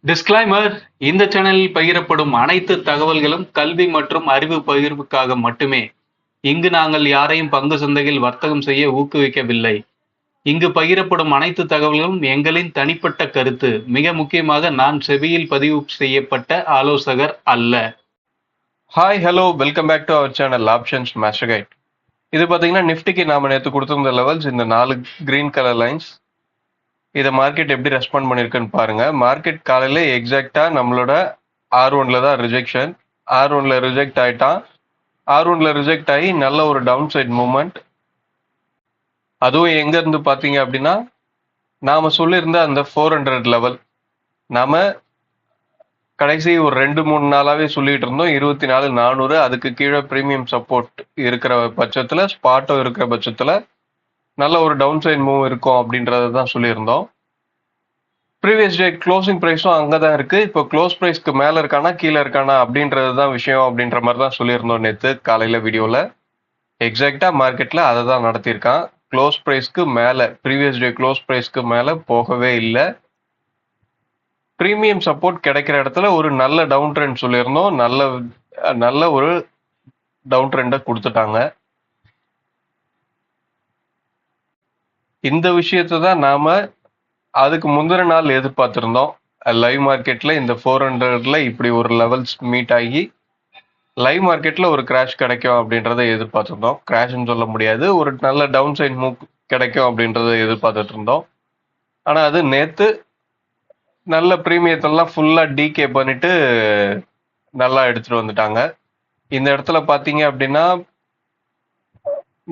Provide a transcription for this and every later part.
Disclaimer: இந்த சேனலில் பகிரப்படும் அனைத்து தகவல்களும் கல்வி மற்றும் அறிவு பகிர்வுக்காக மட்டுமே. இங்கு நாங்கள் யாரையும் பங்கு சந்தையில் வர்த்தகம் செய்ய ஊக்குவிக்கவில்லை. இங்கு பகிரப்படும் அனைத்து தகவல்களும் எங்களின் தனிப்பட்ட கருத்து. மிக முக்கியமாக, நான் செபியில் பதிவு செய்யப்பட்ட ஆலோசகர் அல்ல. Hi, hello, welcome back to our channel Options Master Guide. இது பார்த்தீங்கன்னா நிஃப்டிக்கு நாம நேற்று கொடுத்துருந்த லெவல்ஸ் இந்த 4 கிரீன் கலர் லைன்ஸ். இதை மார்க்கெட் எப்படி ரெஸ்பாண்ட் பண்ணியிருக்குன்னு பாருங்க. மார்க்கெட் காலையில எக்ஸாக்டா நம்மளோட R1ல தான் ரிஜெக்ஷன். R1ல ரிஜெக்ட் ஆயிட்டான். R1ல ரிஜெக்ட் ஆகி நல்ல ஒரு டவுன் சைட் மூவ்மெண்ட். அதுவும் எங்க இருந்து பாத்தீங்க அப்படின்னா நாம சொல்லியிருந்த அந்த 400 லெவல் நாம கடைசி ஒரு 2-3 நாளாவே சொல்லிட்டு இருந்தோம். 24,400 அதுக்கு கீழே பிரீமியம் சப்போர்ட் இருக்கிற பட்சத்துல, ஸ்பாட்டும் இருக்கிற பட்சத்துல நல்ல ஒரு டவுன் சைட் மூவ் இருக்கும் அப்படின்றத தான் சொல்லியிருந்தோம். ப்ரீவியஸ் டே க்ளோசிங் ப்ரைஸும் அங்கதான் இருக்கு. இப்போ க்ளோஸ் ப்ரைஸ்க்கு மேல இருக்கானா கீழே இருக்கானா அப்படின்றது தான் விஷயம் அப்படின்ற மாதிரி தான் சொல்லியிருந்தோம் நேற்று காலையில வீடியோல. எக்ஸாக்டா மார்க்கெட்ல அதை தான் நடத்தியிருக்கான். க்ளோஸ் ப்ரைஸ்க்கு மேல, ப்ரீவியஸ் டே க்ளோஸ் ப்ரைஸ்க்கு மேல போகவே இல்லை. பிரீமியம் சப்போர்ட் கிடைக்கிற இடத்துல ஒரு நல்ல டவுன் ட்ரெண்ட் சொல்லியிருந்தோம். நல்ல ஒரு டவுன் ட்ரெண்டை கொடுத்துட்டாங்க. இந்த விஷயத்தை தான் நாம அதுக்கு முந்தின நாள் எதிர்பார்த்திருந்தோம். லைவ் மார்க்கெட்ல இந்த 400ல இப்படி ஒரு லெவல்ஸ் மீட் ஆகி லைவ் மார்க்கெட்ல ஒரு கிராஷ் கிடைக்கும் அப்படின்றத எதிர்பார்த்திருந்தோம். கிராஷ்னு சொல்ல முடியாது, ஒரு நல்ல டவுன் சைட் மூவ் கிடைக்கும் அப்படின்றத எதிர்பார்த்துட்டு இருந்தோம். ஆனா அது நேத்து நல்ல பிரீமியத்தெல்லாம் ஃபுல்லா டிகே பண்ணிட்டு நல்லா எடுத்துட்டு வந்துட்டாங்க. இந்த இடத்துல பாத்தீங்க அப்படின்னா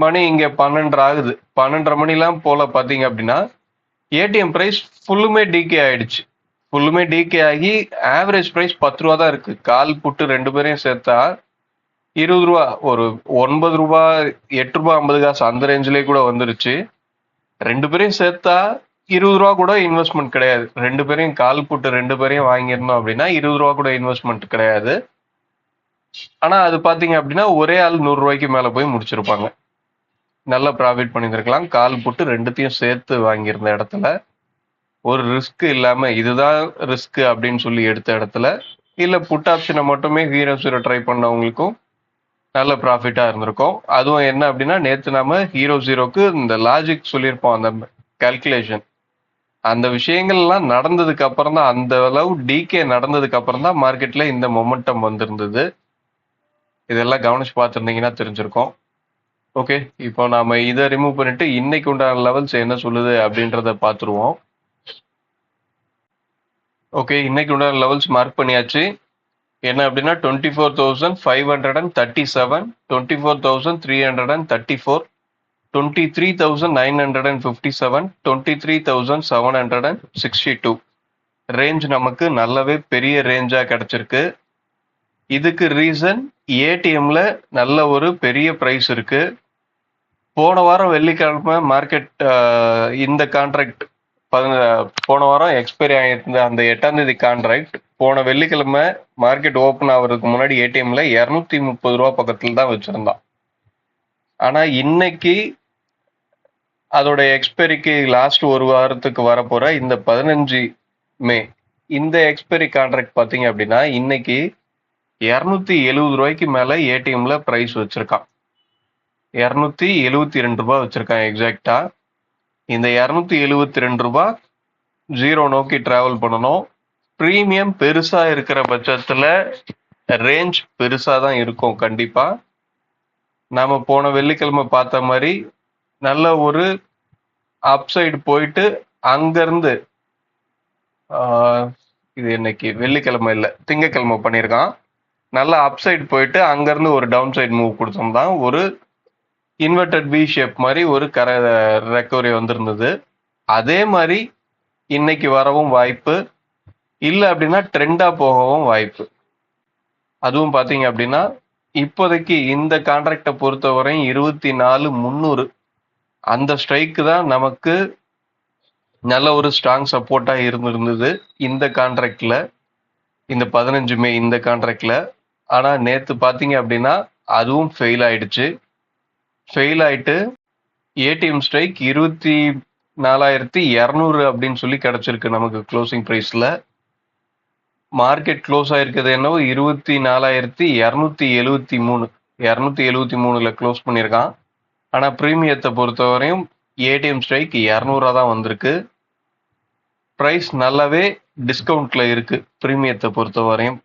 மணி இங்க 12 ஆகுது. 12:30 மணிலாம் போல பாத்தீங்க அப்படின்னா ஏடிஎம் பிரைஸ் ஃபுல்லுமே டிகே ஆயிடுச்சு. ஃபுல்லுமே டிகே ஆகி ஆவரேஜ் பிரைஸ் 10 ரூபா தான் இருக்கு. கால் புட்டு ரெண்டு பேரையும் சேர்த்தா 20 ரூபா, ஒரு 9 ரூபா, 8 ரூபா 50 காசு அந்த ரேஞ்சிலே கூட வந்துருச்சு. ரெண்டு பேரையும் சேர்த்தா 20 ரூபா கூட இன்வெஸ்ட்மெண்ட் கிடையாது. ரெண்டு பேரையும் கால் புட்டு ரெண்டு பேரையும் வாங்கியிருந்தோம் அப்படின்னா 20 ரூபா கூட இன்வெஸ்ட்மெண்ட் கிடையாது. ஆனா அது பாத்தீங்க அப்படின்னா ஒரே ஆள் 100 ரூபாய்க்கு மேல போய் முடிச்சிருப்பாங்க. நல்ல ப்ராஃபிட் பண்ணியிருந்திருக்கலாம். கால் போட்டு ரெண்டுத்தையும் சேர்த்து வாங்கியிருந்த இடத்துல ஒரு ரிஸ்க் இல்லாம இதுதான் ரிஸ்க் அப்படின்னு சொல்லி எடுத்த இடத்துல, இல்ல புட் ஆப்ஷனை மட்டுமே ஹீரோ ஜீரோ ட்ரை பண்ணவங்களுக்கும் நல்ல ப்ராஃபிட்டா இருந்திருக்கும். அதுவும் என்ன அப்படின்னா நேத்து நாம ஹீரோ ஜீரோக்கு இந்த லாஜிக் சொல்லியிருப்போம், அந்த கால்குலேஷன், அந்த விஷயங்கள் எல்லாம் நடந்ததுக்கு அப்புறம் தான், அந்த அளவு டிகே நடந்ததுக்கு அப்புறம் தான் மார்க்கெட்ல இந்த மொமெண்டம் வந்திருந்தது. இதெல்லாம் கவனிச்சு பார்த்துருந்தீங்கன்னா தெரிஞ்சிருக்கும். ஓகே, இப்போ நாம இதை ரிமூவ் பண்ணிட்டு இன்னைக்கு உண்டான லெவல்ஸ் என்ன சொல்லுது அப்படின்றத பார்த்துருவோம். ஓகே, இன்னைக்கு உண்டான லெவல்ஸ் மார்க் பண்ணியாச்சு. என்ன அப்படின்னா 24,537, 24,334, 23,957, 23,762 ரேஞ்ச் நமக்கு நல்லாவே பெரிய ரேஞ்சா கிடைச்சிருக்கு. இதுக்கு ரீசன் ஏடிஎம்ல நல்ல ஒரு பெரிய பிரைஸ் இருக்கு. போன வாரம் வெள்ளிக்கிழமை மார்க்கெட் இந்த கான்ட்ராக்ட் போன வாரம் எக்ஸ்பைரி ஆகியிருந்த அந்த 8ஆம் தேதி கான்ட்ராக்ட் போன வெள்ளிக்கிழமை மார்க்கெட் ஓப்பன் ஆகுறதுக்கு முன்னாடி ஏடிஎம்ல 230 ரூபா பக்கத்துல தான் வச்சிருந்தான். ஆனா இன்னைக்கு அதோட எக்ஸ்பைரிக்கு லாஸ்ட் ஒரு வாரத்துக்கு வரப்போற இந்த 15 மே இந்த எக்ஸ்பைரி கான்ட்ராக்ட் பாத்தீங்க அப்படின்னா இன்னைக்கு 270 ரூபாய்க்கு மேல ஏடிஎம்ல பிரைஸ் வச்சிருக்கான். 272 ரூபாய் வச்சிருக்கான் எக்ஸாக்டா. இந்த 272 ரூபாய் ஜீரோ நோக்கி டிராவல் பண்ணணும். பிரீமியம் பெருசா இருக்கிற பட்சத்துல ரேஞ்ச் பெருசா தான் இருக்கும் கண்டிப்பா. நாம போன வெள்ளிக்கிழமை பார்த்த மாதிரி நல்ல ஒரு அப்சைடு போயிட்டு அங்கிருந்து இது இன்னைக்கு வெள்ளிக்கிழமை இல்ல திங்கக்கிழமை பண்ணியிருக்கான். நல்ல அப்சைடு போயிட்டு அங்கிருந்து ஒரு டவுன் சைடு மூவ் கொடுத்தோம்தான் ஒரு இன்வெர்டட் வி ஷேப் மாதிரி ஒரு ரெக்கவரி வந்திருந்தது. அதே மாதிரி இன்னைக்கு வரவும் வாய்ப்பு, இல்லை அப்படின்னா ட்ரெண்டா போகவும் வாய்ப்பு. அதுவும் பாத்தீங்க அப்படின்னா இப்போதைக்கு இந்த கான்ட்ராக்டை பொறுத்தவரை 24,300 அந்த ஸ்ட்ரைக்கு தான் நமக்கு நல்ல ஒரு ஸ்ட்ராங் சப்போர்ட்டா இருந்திருந்தது இந்த கான்ட்ராக்ட்ல, இந்த 15 மே இந்த கான்ட்ராக்ட்ல. ஆனா நேத்து பாத்தீங்க அப்படின்னா அதுவும் ஃபெயில் ஆயிடுச்சு. ஃபெயில் ஆயிட்டு ஏடிஎம் ஸ்ட்ரைக் 24,200 அப்படின்னு சொல்லி கிடைச்சிருக்கு நமக்கு க்ளோசிங் பிரைஸ்ல. மார்க்கெட் க்ளோஸ் ஆயிருக்கிறது என்னவோ 24,273 273ல க்ளோஸ் பண்ணியிருக்கான். ஆனா பிரீமியத்தை பொறுத்தவரையும் ஏடிஎம் ஸ்ட்ரைக் 200 தான் வந்திருக்கு. பிரைஸ் நல்லாவே டிஸ்கவுண்ட்ல இருக்கு. பிரீமியத்தை பொறுத்தவரையும்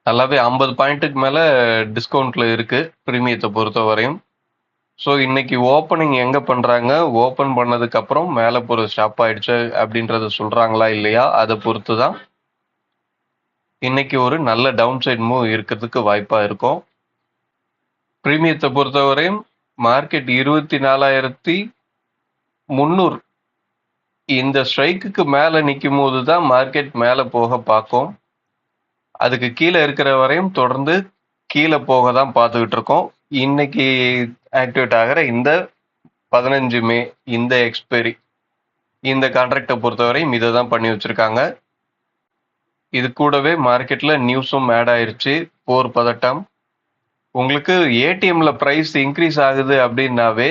நல்லாவே 50 பாயிண்ட்டுக்கு மேல டிஸ்கவுண்ட்ல இருக்கு பிரீமியத்தை பொறுத்தவரையும். ஸோ இன்னைக்கு ஓப்பனிங் எங்க பண்றாங்க, ஓப்பன் பண்ணதுக்கு அப்புறம் மேலே போற ஸ்டாப் ஆயிடுச்சு அப்படின்றத சொல்றாங்களா இல்லையா, அதை பொறுத்து தான் இன்னைக்கு ஒரு நல்ல டவுன் சைட் மூவ் இருக்கிறதுக்கு வாய்ப்பா இருக்கும். பிரீமியத்தை பொறுத்தவரையும் மார்க்கெட் 24,300 இந்த ஸ்ட்ரைக்குக்கு மேல நிற்கும் போது தான் மார்க்கெட் மேல போக பார்க்கும். அதுக்கு கீழே இருக்கிற வரையும் தொடர்ந்து கீழே போக தான் பார்த்துக்கிட்டு இருக்கோம். இன்னைக்கு ஆக்டிவேட் ஆகிற இந்த 15 மே இந்த எக்ஸ்பைரி இந்த கான்ட்ராக்டை பொறுத்தவரையும் இதை தான் பண்ணி வச்சிருக்காங்க. இது கூடவே மார்க்கெட்ல நியூஸும் ஆட் ஆயிருச்சு. போர் பதட்டம். உங்களுக்கு ஏடிஎம்ல பிரைஸ் இன்க்ரீஸ் ஆகுது அப்படின்னாவே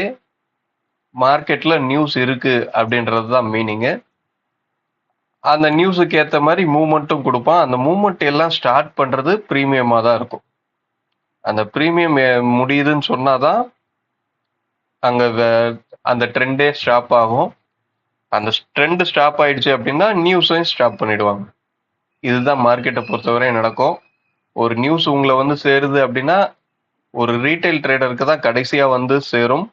மார்க்கெட்ல நியூஸ் இருக்கு அப்படின்றது தான் மீனிங்கு. அந்த நியூஸுக்கு ஏற்ற மாதிரி மூவ்மெண்ட்டும் கொடுப்பான். அந்த மூவ்மெண்ட் எல்லாம் ஸ்டார்ட் பண்றது ப்ரீமியமா தான் இருக்கும். அந்த ப்ரீமியம் முடியுதுன்னு சொன்னாதான் அங்க அந்த ட்ரெண்டே ஸ்டாப் ஆகும். அந்த ட்ரெண்ட் ஸ்டாப் ஆயிடுச்சு அப்படின்னா நியூஸையும் ஸ்டாப் பண்ணிடுவாங்க. இதுதான் மார்க்கெட்டை பொறுத்தவரை நடக்கும். ஒரு நியூஸ் உங்களை வந்து சேருது அப்படின்னா ஒரு ரீட்டைல் ட்ரேடருக்கு தான் கடைசியா வந்து சேரும்.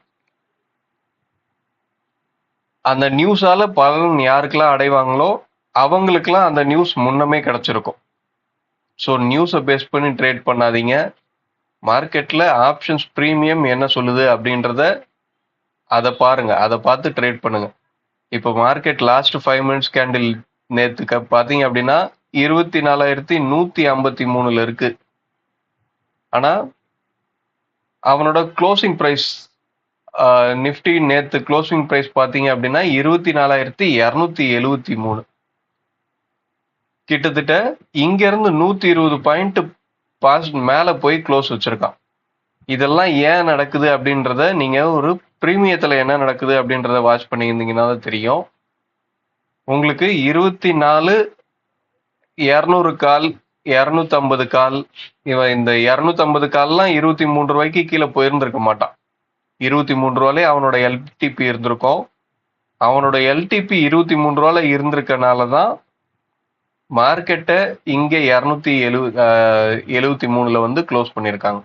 அந்த நியூஸால பலன் யாருக்கெல்லாம் அடைவாங்களோ அவங்களுக்கெல்லாம் அந்த நியூஸ் முன்னமே கிடைச்சிருக்கும். ஸோ நியூஸை பேஸ் பண்ணி ட்ரேட் பண்ணாதீங்க. மார்க்கெட்ல ஆப்ஷன்ஸ் ப்ரீமியம் என்ன சொல்லுது அப்படின்றத அதை பாருங்க, அதை பார்த்து ட்ரேட் பண்ணுங்க. இப்போ மார்க்கெட் லாஸ்ட் 5 மினிட்ஸ் கேண்டில் நேத்துக்கு பார்த்தீங்க அப்படின்னா 24,153 இருக்கு. ஆனா அவனோட க்ளோசிங் ப்ரைஸ் நிஃப்டி நேத்து க்ளோசிங் ப்ரைஸ் பார்த்தீங்க அப்படின்னா 24,273. கிட்டத்தட்ட இங்க இருந்து 120 பாயிண்ட் பாஸ் மேல போய் க்ளோஸ் வச்சிருக்கான். இதெல்லாம் ஏன் நடக்குது அப்படின்றத நீங்க ஒரு பிரீமியத்துல என்ன நடக்குது அப்படின்றத வாட்ச் பண்ணியிருந்தீங்கன்னா தான் தெரியும். உங்களுக்கு 24,200 கால் 250 கால் இவன் இந்த 250 கால்லாம் 23 ரூபாய்க்கு கீழே போயிருந்திருக்க மாட்டான். 23 ரூபாலே அவனோட எல்டிபி இருந்திருக்கும். அவனோட எல்டிபி 23 ரூபால இருந்திருக்கனால தான் மார்க்கெட்டை இங்க 273ல வந்து க்ளோஸ் பண்ணியிருக்காங்க.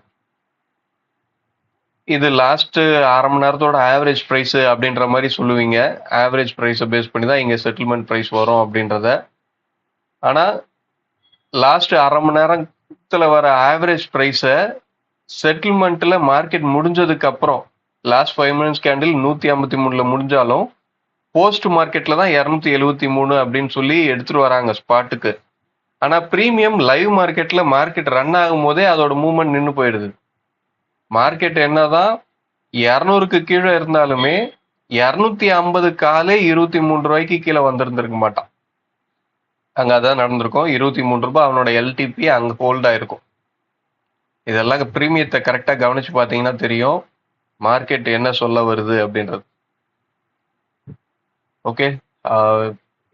இது லாஸ்ட் அரை மணி நேரத்தோட ஆவரேஜ் ப்ரைஸ் அப்படின்ற மாதிரி சொல்லுவீங்க. ஆவரேஜ் ப்ரைஸை பேஸ் பண்ணி தான் இங்க செட்டில்மெண்ட் ப்ரைஸ் வரும் அப்படின்றத. ஆனா லாஸ்ட் அரை மணி நேரத்துல வர ஆவரேஜ் ப்ரைஸை செட்டில்மெண்ட்ல மார்க்கெட் முடிஞ்சதுக்கு அப்புறம் லாஸ்ட் 5 மினிட்ஸ் கேண்டில் 153ல முடிஞ்சாலும் போஸ்ட் மார்க்கெட்ல தான் 273 அப்படின்னு சொல்லி எடுத்துட்டு வராங்க ஸ்பாட்டுக்கு. ஆனா பிரீமியம் லைவ் மார்க்கெட்ல மார்க்கெட் ரன் ஆகும் போதே அதோட மூவ்மெண்ட் நின்று போயிடுது. மார்க்கெட் என்னதான் 200க்கு கீழே இருந்தாலுமே 250 காலே 23 ரூபாய்க்கு கீழே வந்திருந்திருக்க மாட்டான். அங்க அதான் நடந்திருக்கும். 23 ரூபாய் அவனோட எல்டிபி அங்க ஹோல்ட் ஆயிருக்கும். இதெல்லாம் பிரீமியத்தை கரெக்டா கவனிச்சு பாத்தீங்கன்னா தெரியும் மார்க்கெட் என்ன சொல்ல வருது அப்படின்றது. ஓகே,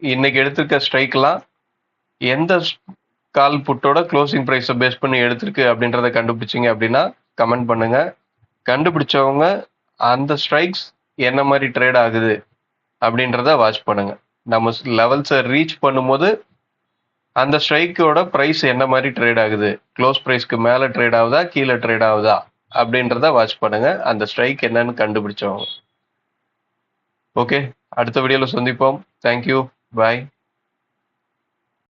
இன்னைக்கு எடுத்திருக்க ஸ்ட்ரைக்லாம் எந்த கால் புட்டோட க்ளோசிங் ப்ரைஸை பேஸ் பண்ணி எடுத்திருக்கு அப்படின்றத கண்டுபிடிச்சிங்க அப்படின்னா கமெண்ட் பண்ணுங்க. கண்டுபிடிச்சவங்க அந்த ஸ்ட்ரைக்ஸ் என்ன மாதிரி ட்ரேட் ஆகுது அப்படின்றத வாட்ச் பண்ணுங்க. நம்ம லெவல்ஸை ரீச் பண்ணும்போது அந்த ஸ்ட்ரைக்கோட ப்ரைஸ் என்ன மாதிரி ட்ரேட் ஆகுது, க்ளோஸ் ப்ரைஸ்க்கு மேலே ட்ரேட் ஆகுதா கீழே ட்ரேட் ஆகுதா அப்படின்றத வாட்ச் பண்ணுங்க. அந்த ஸ்ட்ரைக் என்னன்னு கண்டுபிடிச்சவங்க. ஓகே, அடுத்த வீடியோல சந்திப்போம். தேங்க்யூ, பாய்.